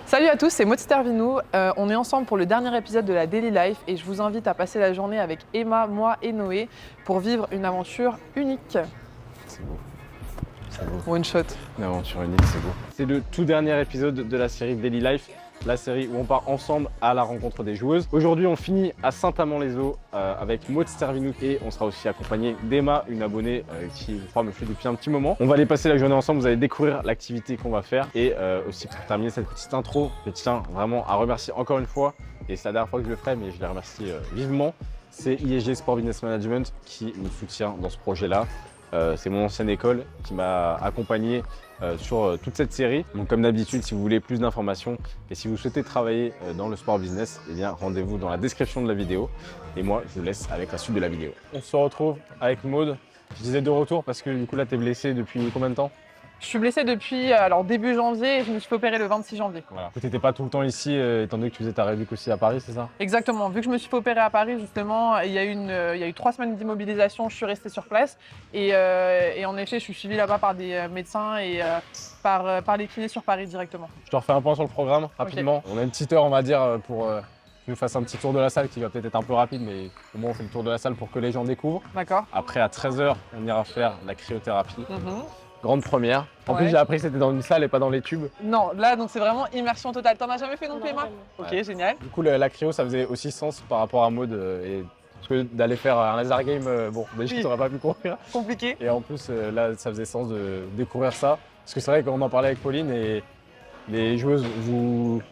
Salut à tous, c'est Maud Stervinou. On est ensemble pour le dernier épisode de la Daily Life et je vous invite à passer la journée avec Emma, moi et Noé pour vivre une aventure unique. C'est beau. C'est beau. One shot. Une aventure unique, c'est beau. C'est le tout dernier épisode de la série Daily Life, la série où on part ensemble à la rencontre des joueuses. Aujourd'hui, on finit à Saint-Amand-les-Eaux avec Maud Stervinou et on sera aussi accompagné d'Emma, une abonnée qui, je crois, me suit depuis un petit moment. On va aller passer la journée ensemble, vous allez découvrir l'activité qu'on va faire et aussi pour terminer cette petite intro, je tiens vraiment à remercier encore une fois, et c'est la dernière fois que je le ferai, mais je les remercie vivement, c'est ISG Sport Business Management qui nous soutient dans ce projet-là. C'est mon ancienne école qui m'a accompagné sur toute cette série. Donc comme d'habitude, si vous voulez plus d'informations et si vous souhaitez travailler dans le sport business, eh bien rendez-vous dans la description de la vidéo. Et moi, je vous laisse avec la suite de la vidéo. On se retrouve avec Maud. Je disais de retour parce que du coup là, tu es blessé depuis combien de temps? Je suis blessée depuis début janvier et je me suis fait opérer le 26 janvier. Voilà. Tu n'étais pas tout le temps ici étant donné que tu faisais ta rééduque aussi à Paris, c'est ça? Exactement, vu que je me suis fait opérer à Paris justement, il y a eu 3 semaines d'immobilisation, je suis restée sur place et en effet je suis suivie là-bas par des médecins et par les kinés sur Paris directement. Je te refais un point sur le programme rapidement. Okay. On a une petite heure on va dire pour que nous fasse un petit tour de la salle qui va peut-être être un peu rapide, mais au moins on fait le tour de la salle pour que les gens découvrent. D'accord. Après à 13h, on ira faire la cryothérapie. Grande première. En plus, j'ai appris que c'était dans une salle et pas dans les tubes. Non, là, donc c'est vraiment immersion totale. T'en as jamais fait non plus, Emma? Ok, génial. Du coup, la cryo, ça faisait aussi sens par rapport à Maud. Parce que d'aller faire un laser game, bon, déjà, t'aurais pas pu courir. Compliqué. Et en plus, là, ça faisait sens de découvrir ça. Parce que c'est vrai qu'on en parlait avec Pauline et les joueuses, vous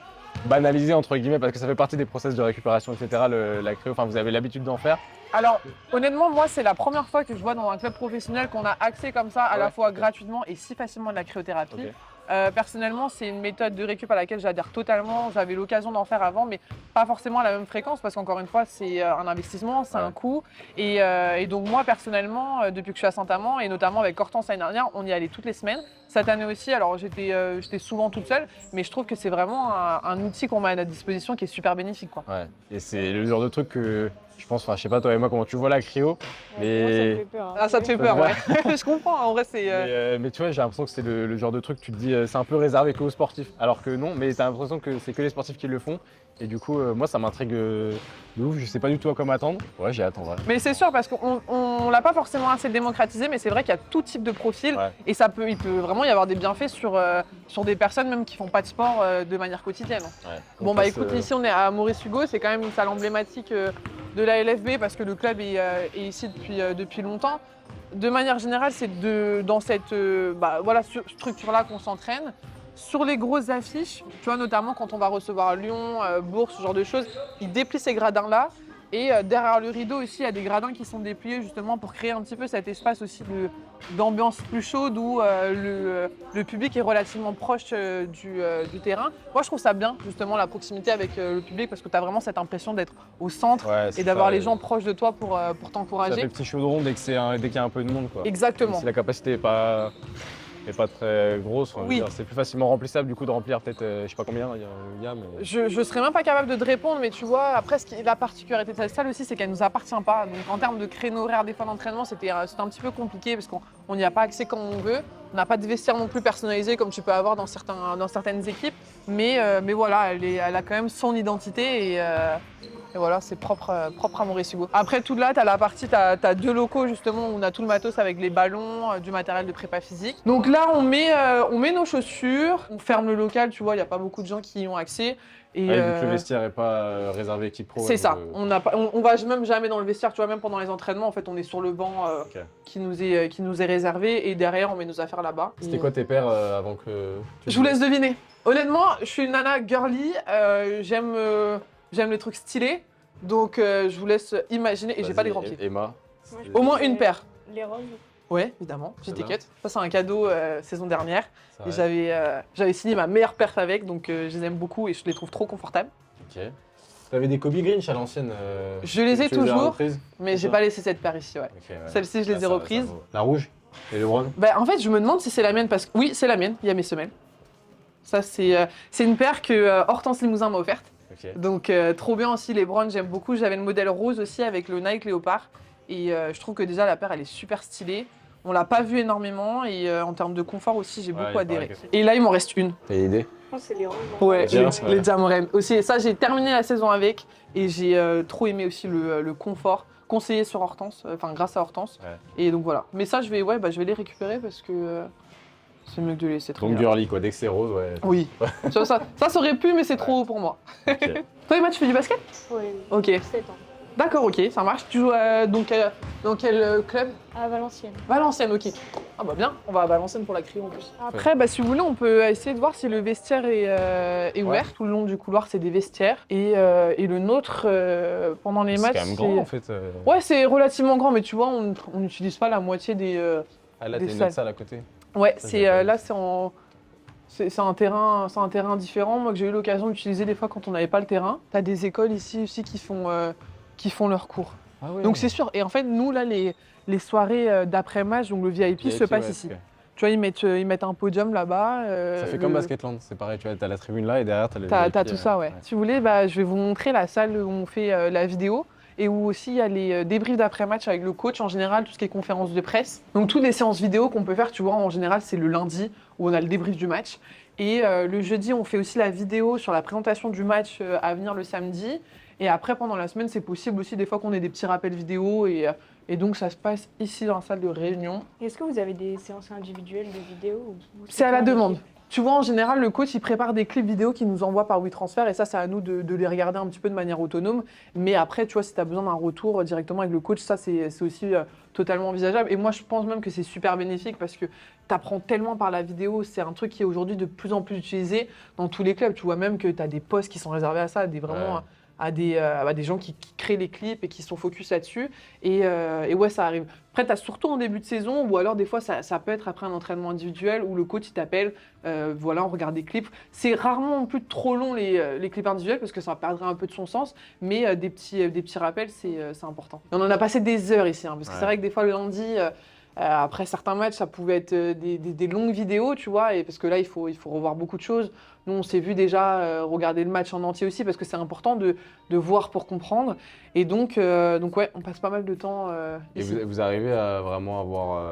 banalisez entre guillemets parce que ça fait partie des process de récupération, etc. La cryo, enfin, vous avez l'habitude d'en faire. Alors, honnêtement, moi, c'est la première fois que je vois dans un club professionnel qu'on a accès comme ça, à la fois gratuitement et si facilement de la cryothérapie. Okay. Personnellement, c'est une méthode de récup à laquelle j'adhère totalement. J'avais l'occasion d'en faire avant, mais pas forcément à la même fréquence parce qu'encore une fois, c'est un investissement, c'est un coût. Et donc moi, personnellement, depuis que je suis à Saint-Amand et notamment avec Hortense l'année dernière, on y allait toutes les semaines. Cette année aussi, alors j'étais souvent toute seule, mais je trouve que c'est vraiment un outil qu'on met à notre disposition qui est super bénéfique, quoi. Ouais. Et c'est le genre de truc que je pense, enfin je sais pas toi et moi comment tu vois la cryo, mais... Moi, ça me fait peur. Hein. Ah, ça te fait peur, ouais. Je comprends, en vrai c'est... Mais tu vois, j'ai l'impression que c'est le genre de truc, tu te dis c'est un peu réservé qu'aux sportifs, alors que non, mais t'as l'impression que c'est que les sportifs qui le font. Et du coup, moi ça m'intrigue de ouf, je sais pas du tout à quoi m'attendre. Ouais, j'ai hâte en vrai. Mais c'est sûr parce qu'on l'a pas forcément assez démocratisé, mais c'est vrai qu'il y a tout type de profil et il peut vraiment y avoir des bienfaits sur des personnes même qui font pas de sport de manière quotidienne. Ouais. Bon bah écoute, ici on est à Maurice Hugo, c'est quand même une salle emblématique de la LFB parce que le club est ici depuis longtemps. De manière générale, c'est dans cette structure-là qu'on s'entraîne. Sur les grosses affiches, tu vois, notamment quand on va recevoir Lyon, Bourg, ce genre de choses, ils déplient ces gradins-là. Et derrière le rideau aussi, il y a des gradins qui sont dépliés justement pour créer un petit peu cet espace aussi d'ambiance plus chaude où le public est relativement proche du terrain. Moi, je trouve ça bien, justement, la proximité avec le public parce que tu as vraiment cette impression d'être au centre et d'avoir les gens proches de toi pour t'encourager. Ça fait petit chaudron dès qu'il y a un peu de monde, quoi. Exactement. Si la capacité n'est pas très grosse, c'est plus facilement remplissable du coup de remplir peut-être, je sais pas combien il y a, mais... Je serais même pas capable de te répondre, mais tu vois, après la particularité de cette salle aussi, c'est qu'elle nous appartient pas. Donc en termes de créneaux horaires des fois d'entraînement, c'était un petit peu compliqué parce qu'on n'y a pas accès quand on veut. On n'a pas de vestiaire non plus personnalisé comme tu peux avoir dans certaines équipes, mais voilà, elle a quand même son identité et voilà, c'est propre à Maurice Hugo. Après, tout là, tu as la partie, tu as 2 locaux justement où on a tout le matos avec les ballons, du matériel de prépa physique. Donc là, on met nos chaussures, on ferme le local, tu vois, il n'y a pas beaucoup de gens qui y ont accès. Et vu que le vestiaire n'est pas réservé équipe pro. C'est ça, on va même jamais dans le vestiaire, tu vois, même pendant les entraînements, en fait, on est sur le banc qui nous est réservé et derrière, on met nos affaires là-bas. C'était quoi tes pairs avant que... Je vous laisse deviner. Honnêtement, je suis une nana girly, j'aime les trucs stylés, donc je vous laisse imaginer, et j'ai pas des grands pieds. Emma. Au moins une paire. Les roses. Ouais, évidemment, petite étiquette. Ça, c'est un cadeau saison dernière. Et j'avais signé ma meilleure perf avec, donc je les aime beaucoup et je les trouve trop confortables. Ok. T'avais des Kobe Grinch à l'ancienne Je les ai toujours, mais j'ai pas laissé cette paire ici, ouais. Okay, Celle-ci, je les ai reprises. La rouge et le brun? Bah, en fait, je me demande si c'est la mienne, parce que oui, c'est la mienne, il y a mes semelles. Ça, c'est une paire que Hortense Limousin m'a offerte. Okay. Donc, trop bien aussi, les browns, j'aime beaucoup. J'avais le modèle rose aussi avec le Nike Léopard. Et je trouve que déjà, la paire, elle est super stylée. On l'a pas vu énormément et en termes de confort aussi, j'ai beaucoup adhéré. que... Et là, il m'en reste une. T'as une idée? Je pense que c'est les roses. Ouais, Diams, les Diams Rennes. Aussi, ça, j'ai terminé la saison avec et j'ai trop aimé aussi le confort conseillé sur Hortense, enfin grâce à Hortense. Et donc voilà. Mais ça, je vais les récupérer parce que c'est mieux que de les laisser traîner. Donc girly quoi, dès que c'est rose, ouais. Oui. ça aurait pu, mais c'est trop haut pour moi. Okay. Toi, Emma, tu fais du basket? Oui. Ok. 7 ans. D'accord, ok, ça marche. Tu joues dans quel club? À Valenciennes. Valenciennes, ok. Ah bah bien, on va à Valenciennes pour la cryo en plus. Après, bah, si vous voulez, on peut essayer de voir si le vestiaire est ouvert. Tout le long du couloir, c'est des vestiaires. Et le nôtre, pendant les matchs, c'est quand même grand en fait. Ouais, c'est relativement grand, mais tu vois, on n'utilise pas la moitié des Ah là, des t'as une salles. autre salle à côté? Ouais, Ça, là, c'est un terrain différent, moi que j'ai eu l'occasion d'utiliser des fois quand on n'avait pas le terrain. T'as des écoles ici aussi qui font leurs cours. Ah ouais. Donc c'est sûr. Et en fait, nous là, les soirées d'après-match, donc le VIP se passe ici. Okay. Tu vois, ils mettent un podium là-bas. Ça fait comme Basketland, c'est pareil, tu vois, t'as la tribune là et derrière t'as les T'as tout ça, ouais. Si vous voulez, bah, je vais vous montrer la salle où on fait la vidéo. Et où aussi il y a les débriefs d'après-match avec le coach en général, tout ce qui est conférence de presse. Donc toutes les séances vidéo qu'on peut faire, tu vois, en général c'est le lundi où on a le débrief du match. Et le jeudi, on fait aussi la vidéo sur la présentation du match à venir le samedi. Et après, pendant la semaine, c'est possible aussi des fois qu'on ait des petits rappels vidéo. Et donc ça se passe ici dans la salle de réunion. Est-ce que vous avez des séances individuelles de vidéo ou C'est à la demande. Tu vois, en général, le coach, il prépare des clips vidéo qu'il nous envoie par WeTransfer et ça, c'est à nous de les regarder un petit peu de manière autonome. Mais après, tu vois, si tu as besoin d'un retour directement avec le coach, ça, c'est aussi totalement envisageable. Et moi, je pense même que c'est super bénéfique parce que tu apprends tellement par la vidéo. C'est un truc qui est aujourd'hui de plus en plus utilisé dans tous les clubs. Tu vois même que tu as des postes qui sont réservés à ça, à des gens qui créent les clips et qui sont focus là-dessus. Et ouais, ça arrive. Après, tu as surtout en début de saison, ou alors des fois, ça peut être après un entraînement individuel où le coach il t'appelle, voilà, on regarde des clips. C'est rarement plus trop long les clips individuels parce que ça perdrait un peu de son sens, mais des petits rappels, c'est important. Et on en a passé des heures ici, hein, parce que c'est vrai que des fois, le lundi, après certains matchs, ça pouvait être des longues vidéos, tu vois, et parce que là, il faut revoir beaucoup de choses. Nous, on s'est vu déjà regarder le match en entier aussi parce que c'est important de voir pour comprendre. Et donc ouais, on passe pas mal de temps ici. Et vous arrivez à vraiment avoir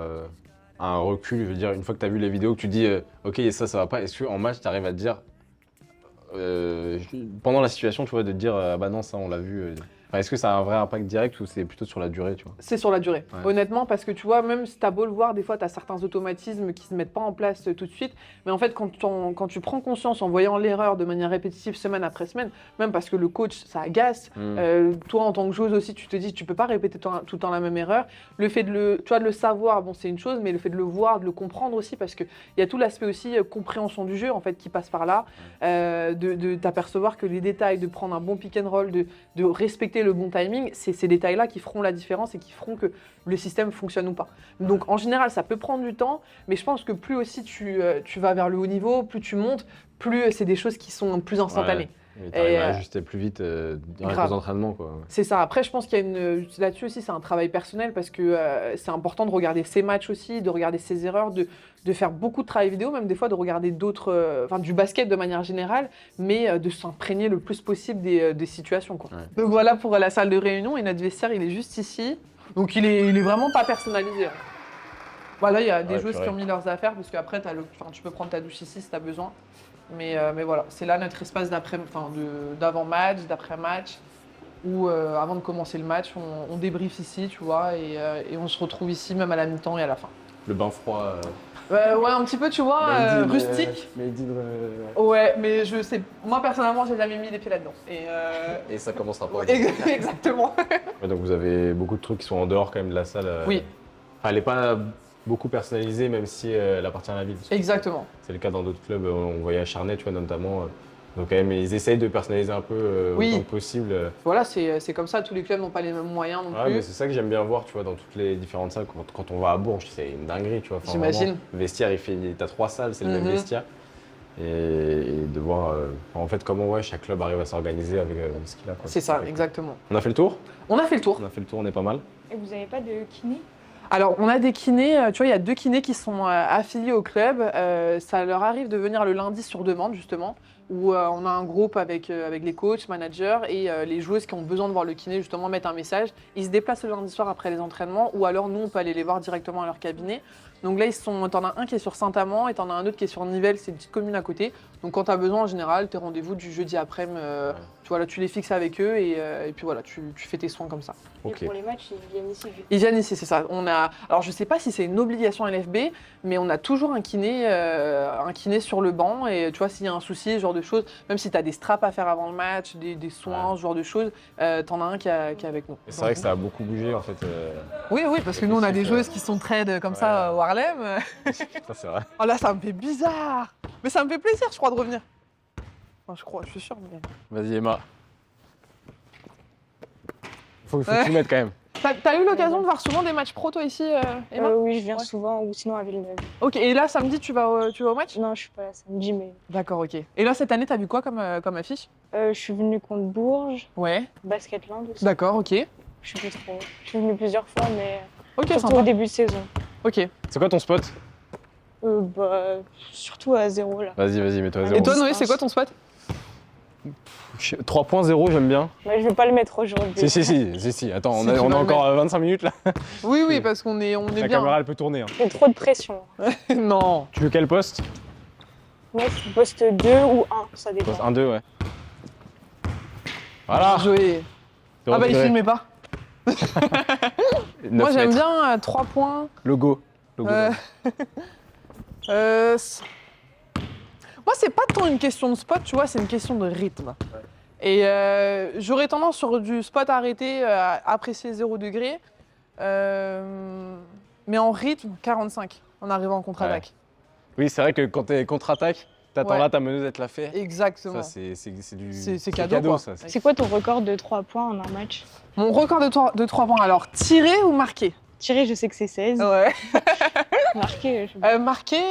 un recul, je veux dire, une fois que tu as vu les vidéos, que tu dis ok, ça va pas, est-ce qu'en match, tu arrives à te dire, pendant la situation, tu vois, de te dire ah bah non, ça on l'a vu. Enfin, est-ce que ça a un vrai impact direct ou c'est plutôt sur la durée, tu vois? C'est sur la durée, ouais. Honnêtement, parce que tu vois, même si t'as beau le voir, des fois, t'as certains automatismes qui se mettent pas en place tout de suite. Mais en fait, quand tu prends conscience en voyant l'erreur de manière répétitive, semaine après semaine, même parce que le coach, ça agace, toi, en tant que joueuse aussi, tu te dis, tu peux pas répéter tout le temps la même erreur. Le fait de le savoir, bon, c'est une chose, mais le fait de le voir, de le comprendre aussi, parce qu'il y a tout l'aspect aussi compréhension du jeu, en fait, qui passe par là, de t'apercevoir que les détails, de prendre un bon pick and roll, de respecter le bon timing, c'est ces détails-là qui feront la différence et qui feront que le système fonctionne ou pas. Donc en général, ça peut prendre du temps, mais je pense que plus aussi tu vas vers le haut niveau, plus tu montes, plus c'est des choses qui sont plus instantanées. Ouais. Et t'arrives à ajuster plus vite avec les entraînements, quoi. C'est ça. Après, je pense qu'il y a là-dessus aussi, c'est un travail personnel parce que c'est important de regarder ses matchs aussi, de regarder ses erreurs, de faire beaucoup de travail vidéo, même des fois de regarder d'autres, du basket de manière générale, mais de s'imprégner le plus possible des situations, quoi. Ouais. Donc voilà pour la salle de réunion et notre vestiaire, il est juste ici. Donc il est vraiment pas personnalisé. Voilà, il y a des joueuses qui ont mis leurs affaires parce qu'après, tu peux prendre ta douche ici si tu as besoin. Mais voilà, c'est là notre espace d'avant-match, d'après-match, où avant de commencer le match, on débriefe ici, tu vois, et on se retrouve ici même à la mi-temps et à la fin. Le bain froid. Ouais, un petit peu, tu vois, rustique. Ouais, mais je sais, moi personnellement, j'ai jamais mis les pieds là-dedans. Et ça commencera pas. Exactement. Ouais, donc vous avez beaucoup de trucs qui sont en dehors quand même de la salle. Oui. Enfin, elle n'est pas beaucoup personnalisée, même si elle appartient à la ville. Exactement. C'est le cas dans d'autres clubs, on voyait à Charnay, tu vois, notamment. Donc quand même, ils essayent de personnaliser un peu autant que possible. Voilà, c'est comme ça, tous les clubs n'ont pas les mêmes moyens non plus. Mais c'est ça que j'aime bien voir, tu vois, dans toutes les différentes salles. Quand on va à Bourges, c'est une dinguerie, tu vois. Enfin, j'imagine. Le vestiaire, t'as 3 salles, c'est le même vestiaire. Et de voir en fait comment chaque club arrive à s'organiser avec ce qu'il a. C'est ça, exactement. On a fait le tour? On a fait le tour. On est pas mal. Et vous n'avez pas de kiné? Alors, on a des kinés, tu vois, il y a 2 kinés qui sont affiliés au club. Ça leur arrive de venir le lundi sur demande, justement. où on a un groupe avec les coachs, managers et les joueuses qui ont besoin de voir le kiné, justement, mettent un message. Ils se déplacent le lundi soir après les entraînements, ou alors nous, on peut aller les voir directement à leur cabinet. Donc là, t'en as un qui est sur Saint-Amand et t'en as un autre qui est sur Nivelles, c'est une petite commune à côté. Donc quand t'as besoin, en général, tes rendez-vous du jeudi après-midi, tu vois, là, tu les fixes avec eux et puis voilà, tu fais tes soins comme ça. Et pour les matchs, ils viennent ici. Ils viennent ici, c'est ça. Alors je sais pas si c'est une obligation LFB, mais on a toujours un kiné sur le banc et tu vois, s'il y a un souci, ce genre de choses, même si t'as des straps à faire avant le match, des soins, ce genre de choses, t'en as un qui est avec nous. C'est vrai que ça a beaucoup bougé en fait. Oui, parce que nous, on a des joueuses qui sont trades comme ça au Harlem. Ça, c'est vrai. Oh là, ça me fait bizarre. Mais ça me fait plaisir, je crois, de revenir. Enfin, je suis sûre. Mais... Vas-y, Emma. Faut que tu mettes quand même. T'as eu l'occasion de voir souvent des matchs pro, toi, ici, Emma? Oui, je viens souvent, ou sinon à Villeneuve. Ok, et là, samedi, tu vas au match? Non, je suis pas là samedi, mais... D'accord, ok. Et là, cette année, t'as vu quoi comme affiche? Je suis venue contre Bourges, Ouais. Basketland aussi. D'accord, ok. Je sais plus trop. Je suis venue plusieurs fois, mais Ok, surtout sympa. au début de saison. Ok. C'est quoi ton spot? Surtout à 0 là. Vas-y, mets-toi à Et 0. Et toi, Noé, c'est quoi ton spot? 3.0, j'aime bien. Mais je vais pas le mettre aujourd'hui. Si. Attends, Si, on tu vas a le encore 25 minutes là. Oui, parce qu'on est La bien. caméra, elle peut tourner. Hein. J'ai trop de pression. Non. Tu veux quel poste? Moi, je poste 2 ou 1, ça dépend. Poste 1-2, ouais. Voilà. Joué. Ah bah, il filmait pas. Moi, j'aime bien 3 points. Logo. Moi, c'est pas tant une question de spot, tu vois, c'est une question de rythme. Et j'aurais tendance sur du spot arrêté à apprécier 0 degré. Mais en rythme, 45 en arrivant en contre-attaque. Oui, c'est vrai que quand t'es contre-attaque, t'attends là ta meneuse d'être la fait. Exactement. Ça, c'est du C'est cadeau, quoi. ça. C'est quoi ton record de 3 points en un match? Mon record de 3 points, alors tiré ou marqué? Tiré, je sais que c'est 16. Ouais. Marqué, je sais pas. Marqué,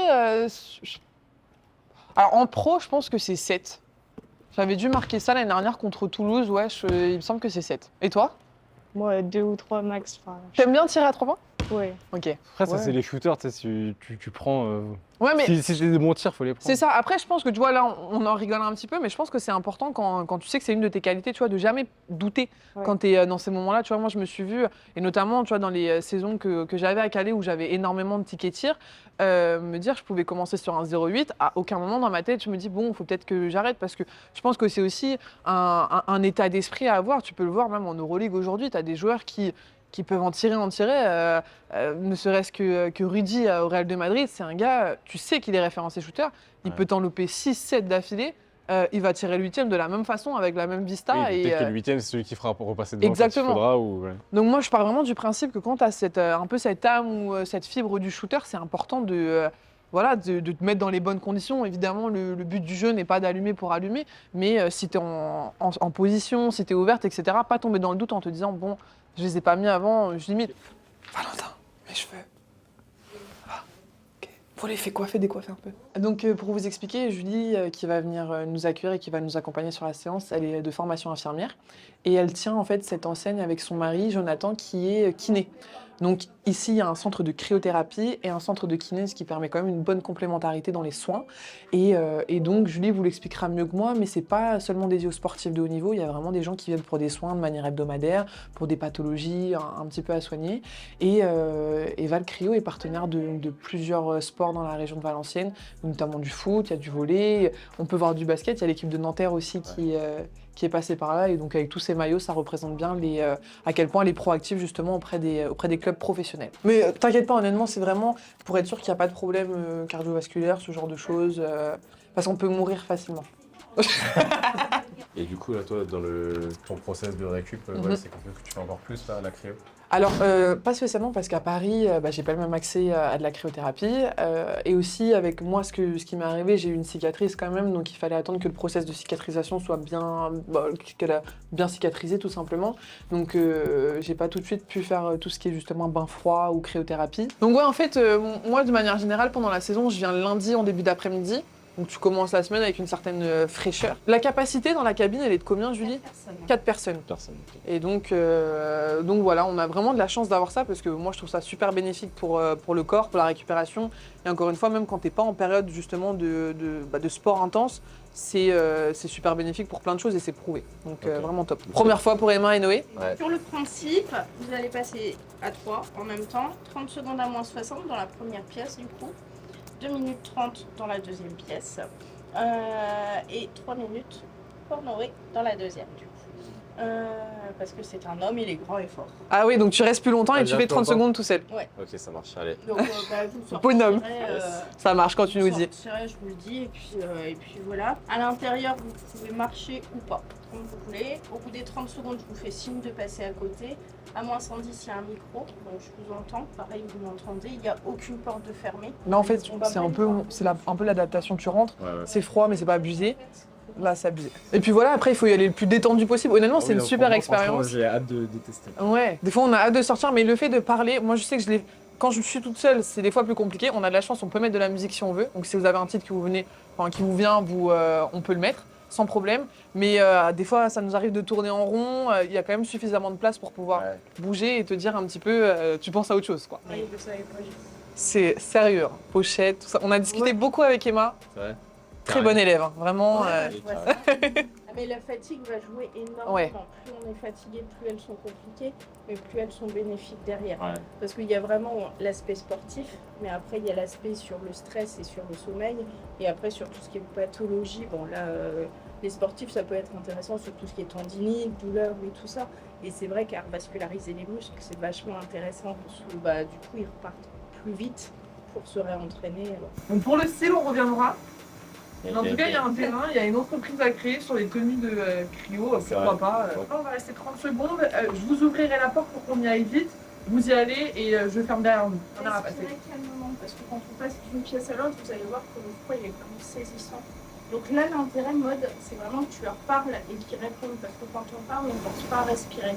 alors en pro, je pense que c'est 7. J'avais dû marquer ça l'année dernière contre Toulouse, ouais, il me semble que c'est 7. Et toi? Moi, 2 ou 3 max. Enfin, T'aimes bien tirer à 3 points? Ouais. Ok. Après, ça, Ouais. c'est les shooters, tu sais, tu prends. Ouais, mais Si c'est des bons tirs, faut les prendre. c'est ça. Après, je pense que tu vois, là, on en rigole un petit peu, mais je pense que c'est important quand tu sais que c'est une de tes qualités, tu vois, de jamais douter quand tu es dans ces moments-là. Tu vois, moi, je me suis vue, et notamment, tu vois, dans les saisons que j'avais à Calais où j'avais énormément de tickets tir, me dire je pouvais commencer sur un 0,8. À aucun moment dans ma tête, je me dis, bon, il faut peut-être que j'arrête parce que je pense que c'est aussi un état d'esprit à avoir. Tu peux le voir même en Euroleague aujourd'hui. Tu as des joueurs qui peuvent en tirer. Ne serait-ce que Rudy au Real de Madrid, c'est un gars, tu sais qu'il est référencé shooter, il peut t'en louper 6-7 d'affilée, il va tirer le 8e de la même façon, avec la même vista. Oui, peut-être que le 8e, c'est celui qui fera repasser devant Exactement. quand il faudra. Ou... Ouais. Donc moi, je pars vraiment du principe que quand tu as un peu cette âme ou cette fibre du shooter, c'est important de te mettre dans les bonnes conditions. Évidemment, le but du jeu n'est pas d'allumer pour allumer, mais si tu es en position, si tu es ouverte, etc., pas tomber dans le doute en te disant, bon, je les ai pas mis avant, je limite. Valentin, mes cheveux. Ah, ok. Pour les faire coiffer, décoiffer un peu. Donc, pour vous expliquer, Julie, qui va venir nous accueillir et qui va nous accompagner sur la séance, elle est de formation infirmière. Et elle tient en fait cette enseigne avec son mari, Jonathan, qui est kiné. Donc ici, il y a un centre de cryothérapie et un centre de kiné, ce qui permet quand même une bonne complémentarité dans les soins. Et donc, Julie vous l'expliquera mieux que moi, mais c'est pas seulement dédié aux sportifs de haut niveau, il y a vraiment des gens qui viennent pour des soins de manière hebdomadaire, pour des pathologies un petit peu à soigner. Et Val Cryo est partenaire de plusieurs sports dans la région de Valenciennes, notamment du foot, il y a du volley, on peut voir du basket, il y a l'équipe de Nanterre aussi qui est passée par là. Et donc avec tous ces maillots, ça représente bien à quel point elle est proactive justement auprès des clubs professionnels. Mais t'inquiète pas, honnêtement, c'est vraiment pour être sûr qu'il n'y a pas de problème cardiovasculaire, ce genre de choses, parce qu'on peut mourir facilement. Et du coup, là, toi, dans ton process de récup, c'est quelque chose que tu fais encore plus, là, à la cryo? Alors, pas spécialement parce qu'à Paris, j'ai pas le même accès à de la cryothérapie. Et aussi, avec moi, ce qui m'est arrivé, j'ai eu une cicatrice quand même, donc il fallait attendre que le process de cicatrisation soit qu'elle a bien cicatrisé, tout simplement. Donc, j'ai pas tout de suite pu faire tout ce qui est justement bain froid ou cryothérapie. Donc ouais, en fait, moi, de manière générale, pendant la saison, je viens le lundi en début d'après-midi. Donc tu commences la semaine avec une certaine fraîcheur. La capacité dans la cabine, elle est de combien, Julie? 4 personnes. Personne. Et donc voilà, on a vraiment de la chance d'avoir ça parce que moi je trouve ça super bénéfique pour le corps, pour la récupération. Et encore une fois, même quand t'es pas en période justement de sport intense, c'est super bénéfique pour plein de choses et c'est prouvé. Donc vraiment top. Première fois pour Emma et Noé. Ouais. Sur le principe, vous allez passer à 3 en même temps, 30 secondes à moins 60 dans la première pièce du coup, 2 minutes 30 dans la deuxième pièce et 3 minutes pour Noé dans la deuxième du coup. Parce que c'est un homme, il est grand et fort. Ah oui, donc tu restes plus longtemps et tu fais 30 longtemps. secondes tout seul. Ok, ça marche, allez. Donc vous sortirez, Bonhomme. Ça marche quand tu nous dis. sortirez, je vous le dis, et puis voilà. À l'intérieur, vous pouvez marcher ou pas, comme vous voulez. Au bout des 30 secondes, je vous fais signe de passer à côté. À moins 110, il y a un micro, donc je vous entends. Pareil, vous m'entendez. Il n'y a aucune porte de fermée. Là en fait, c'est un peu l'adaptation. Tu rentres, c'est froid mais c'est pas abusé. Là, c'est abusé. Et puis voilà, après, il faut y aller le plus détendu possible. Honnêtement, c'est une super expérience. J'ai hâte de tester. Ouais, des fois, on a hâte de sortir, mais le fait de parler, moi, je sais que quand je suis toute seule, c'est des fois plus compliqué. On a de la chance, on peut mettre de la musique si on veut. Donc, si vous avez un titre qui vous vient, on peut le mettre sans problème. Mais des fois, ça nous arrive de tourner en rond. Il y a quand même suffisamment de place pour pouvoir bouger et te dire un petit peu, tu penses à autre chose, quoi. Oui, vous savez pas. C'est sérieux, hein. Pochette, tout ça. On a discuté beaucoup avec Emma. C'est vrai. Très bonne élève, hein. Vraiment. Ouais, je vois ça. Ah, mais la fatigue va jouer énormément. Ouais. Plus on est fatigué, plus elles sont compliquées, mais plus elles sont bénéfiques derrière. Ouais. Parce qu'il y a vraiment l'aspect sportif, mais après il y a l'aspect sur le stress et sur le sommeil, et après sur tout ce qui est pathologie. Bon là, les sportifs, ça peut être intéressant sur tout ce qui est tendinite, douleur et tout ça. Et c'est vrai qu'à revasculariser les muscles, c'est vachement intéressant parce que du coup ils repartent plus vite pour se réentraîner. Donc pour le style, on reviendra. Mais en tout cas, il y a un terrain, il y a une entreprise à créer sur les tenues de cryo, pourquoi pas. On va rester 30 secondes, je vous ouvrirai la porte pour qu'on y aille vite, vous y allez et je ferme derrière nous. On a Respirez calmement, parce que quand on passe d'une pièce à l'autre, vous allez voir que le froid il est vraiment saisissant. Donc là, l'intérêt mode, c'est vraiment que tu leur parles et qu'ils répondent, parce que quand on parle, on ne pense pas à respirer.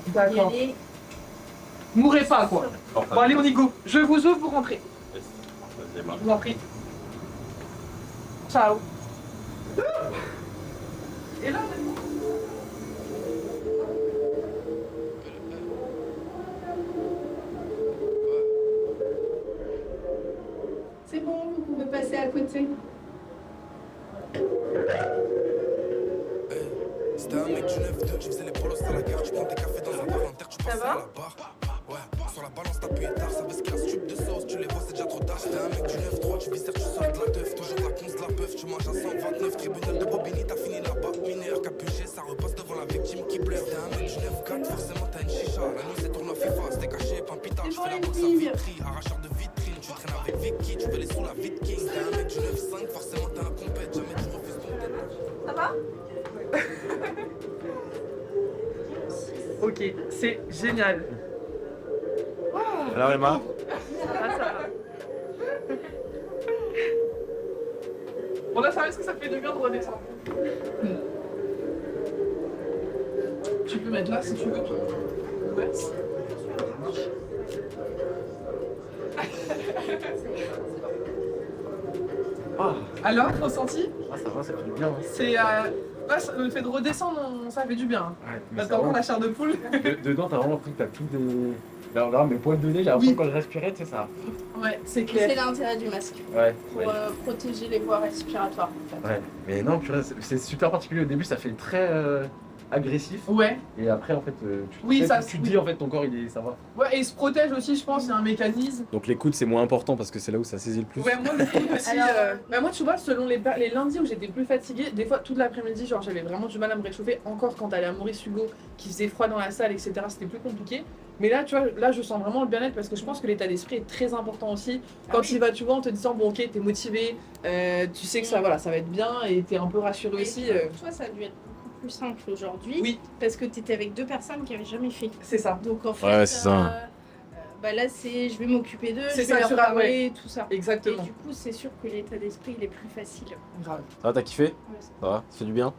D'accord. Mourrez pas, quoi. Bon, allez, on y go. Je vous ouvre, vous rentrez. Je vous en prie. Ciao. Et là, c'est bon, vous pouvez passer à côté. C'était un mec du 9-2, tu faisais les polos à la gare, tu prends tes cafés dans un bar en terre, tu passes à la barre. Ouais, sur la balance t'appuies tard, ça baisse qu'il y a stup de sauce, tu les vois c'est déjà trop tard. C'était un mec du 9-3, tu visères, tu sors de la teuf, toujours de la ponce, de la peuf, tu manges à 129, tribunal de Bobigny, t'as fini là-bas. Mineur capuché, ça repasse devant la victime qui bluffe. C'était un mec du 9-4, forcément t'as une chicha, la nuit c'est tournoi FIFA, c'était caché, pampita, je fais la boxe à vitri, arracheur de vitrine, tu traînes avec Vicky, tu veux les sous la Viking. C'était un mec du 9-5, forcément t'as un compète, jamais tu refuses ton tête. Ça va? ok, c'est génial. Alors Emma, Ça va. On a servi ce que ça fait du bien de redescendre. Tu peux mettre là si tu veux. Ouais. Alors, ressenti? ça va, ça fait du bien. C'est le fait de redescendre, ça fait du bien. Ouais, T'as encore la chair de poule. Dedans, t'as vraiment l'impression que t'as tout des. Là, mes poils de nez, j'ai l'impression que quand je respirais, tu sais, ça. Ouais, c'est C'est clair. l'intérêt du masque, Ouais. pour protéger les voies respiratoires en fait. Ouais. Mais non, purée, c'est super particulier. Au début, ça fait très agressif. Ouais. Et après, en fait, tu te dis, en fait, ton corps, ça va. Ouais, et il se protège aussi, je pense, il y a un mécanisme. Donc les coudes, c'est moins important parce que c'est là où ça saisit le plus. Ouais, moi, le coup aussi. Alors, moi, tu vois, selon les lundis où j'étais plus fatiguée, des fois, toute l'après-midi, genre, j'avais vraiment du mal à me réchauffer. Encore quand t'allais à Maurice Hugo, qui faisait froid dans la salle, etc., c'était plus compliqué. Mais là, tu vois, là, je sens vraiment le bien-être parce que je pense que l'état d'esprit est très important aussi. Quand tu vas, tu vois, en te disant, bon, ok, t'es motivé, tu sais que ça, voilà, ça va être bien et t'es un peu rassuré aussi. Toi, ça a dû être beaucoup plus simple aujourd'hui. Oui. Parce que t'étais avec deux personnes qui avaient jamais fait. C'est ça. Donc en fait, Ouais, c'est ça. Là, c'est je vais m'occuper d'eux, C'est je vais ça, leur tu vois, parler, tout ça. Exactement. Et du coup, c'est sûr que l'état d'esprit, il est plus facile. Grave. Ça va, t'as kiffé? Ça va? Ça fait du bien?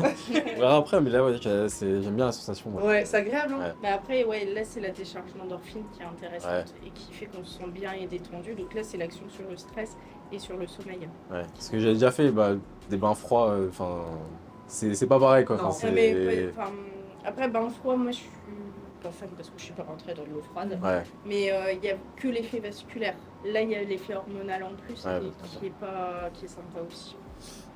On verra après, mais là, ouais, j'aime bien la sensation. Moi. Ouais, c'est agréable, hein. Ouais. Mais après, ouais, là, c'est la décharge d'endorphine qui est intéressante et qui fait qu'on se sent bien et détendu. Donc là, c'est l'action sur le stress et sur le sommeil. Ouais, parce que j'ai déjà fait des bains froids, c'est pas pareil quoi. Non, Enfin, après, bain froid, moi je suis pas fan parce que je suis pas rentrée dans de l'eau froide. Ouais. Mais il n'y a que l'effet vasculaire. Là, il y a l'effet hormonal en plus qui est sympa aussi.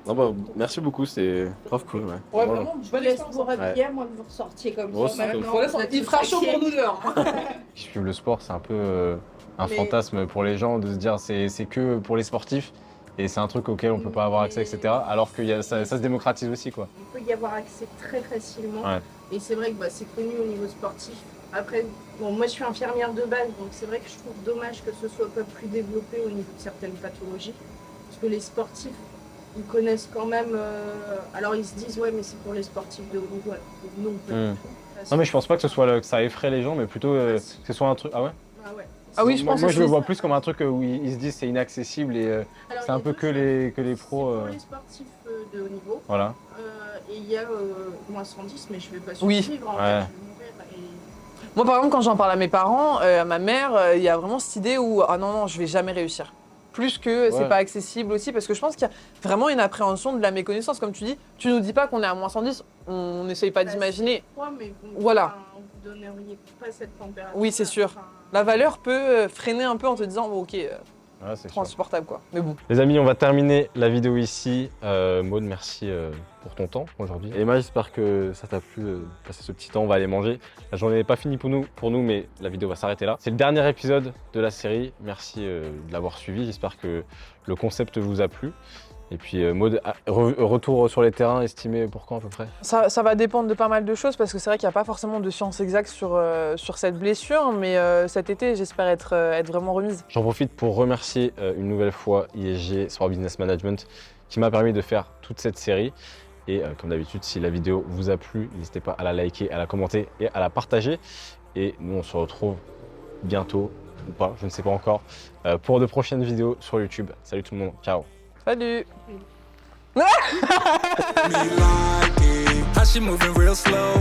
Non, merci beaucoup, c'est grave cool. Ouais, Ouais, voilà. vraiment, Je vous laisse vous rhabiller, moi que vous ressortiez comme Oh, ça. c'est Maintenant, Voilà, vous êtes il fera chaud tranquille. pour nous deux. Hein. Suivre le sport, c'est un peu un Mais- fantasme pour les gens de se dire c'est que pour les sportifs et c'est un truc auquel on peut pas avoir accès, etc. Alors que ça se démocratise aussi quoi. On peut y avoir accès très facilement. Ouais. Et c'est vrai que c'est connu au niveau sportif. Après, bon, moi je suis infirmière de base, donc c'est vrai que je trouve dommage que ce soit pas plus développé au niveau de certaines pathologies. Parce que les sportifs, ils connaissent quand même. Alors ils se disent, ouais, mais c'est pour les sportifs de haut niveau. Alors que non, pas du tout. Parce Non mais je pense pas que ce soit que ça effraie les gens, mais plutôt que ce soit un truc. Ah ouais. Ah ouais. Ah oui, je pense Moi que je le c'est- vois plus comme un truc où ils se disent c'est inaccessible et Alors, c'est il y un a peu deux que choses. les pros. C'est pour les sportifs de haut niveau. Voilà. Et il y a moins 110, mais je vais pas Oui. survivre. En Ouais. fait, je vais mourir. Et... Moi, par exemple, quand j'en parle à mes parents, à ma mère, il y a vraiment cette idée où ah non, je vais jamais réussir. Plus que c'est Ouais. pas accessible aussi, parce que je pense qu'il y a vraiment une appréhension de la méconnaissance. Comme tu dis, tu nous dis pas qu'on est à moins 110, on n'essaye pas d'imaginer. Froid, mais vous, Voilà. vous donneriez pas cette température. Oui, c'est sûr. La valeur peut freiner un peu en te disant, bon, ok, Ouais, c'est trop sûr. insupportable quoi. Mais bon. Les amis, on va terminer la vidéo ici. Maud, merci pour ton temps aujourd'hui. Emma, j'espère que ça t'a plu de passer ce petit temps. On va aller manger. La journée n'est pas finie pour nous, mais la vidéo va s'arrêter là. C'est le dernier épisode de la série. Merci de l'avoir suivi. J'espère que le concept vous a plu. Et puis Maud, retour sur les terrains estimé pour quand à peu près? Ça va dépendre de pas mal de choses, parce que c'est vrai qu'il n'y a pas forcément de science exacte sur cette blessure, mais cet été, j'espère être vraiment remise. J'en profite pour remercier une nouvelle fois ISG Sport Business Management qui m'a permis de faire toute cette série. Et comme d'habitude, si la vidéo vous a plu, n'hésitez pas à la liker, à la commenter et à la partager. Et nous, on se retrouve bientôt, ou pas, je ne sais pas encore, pour de prochaines vidéos sur YouTube. Salut tout le monde, ciao. Salut! Me like it. How she moving real slow.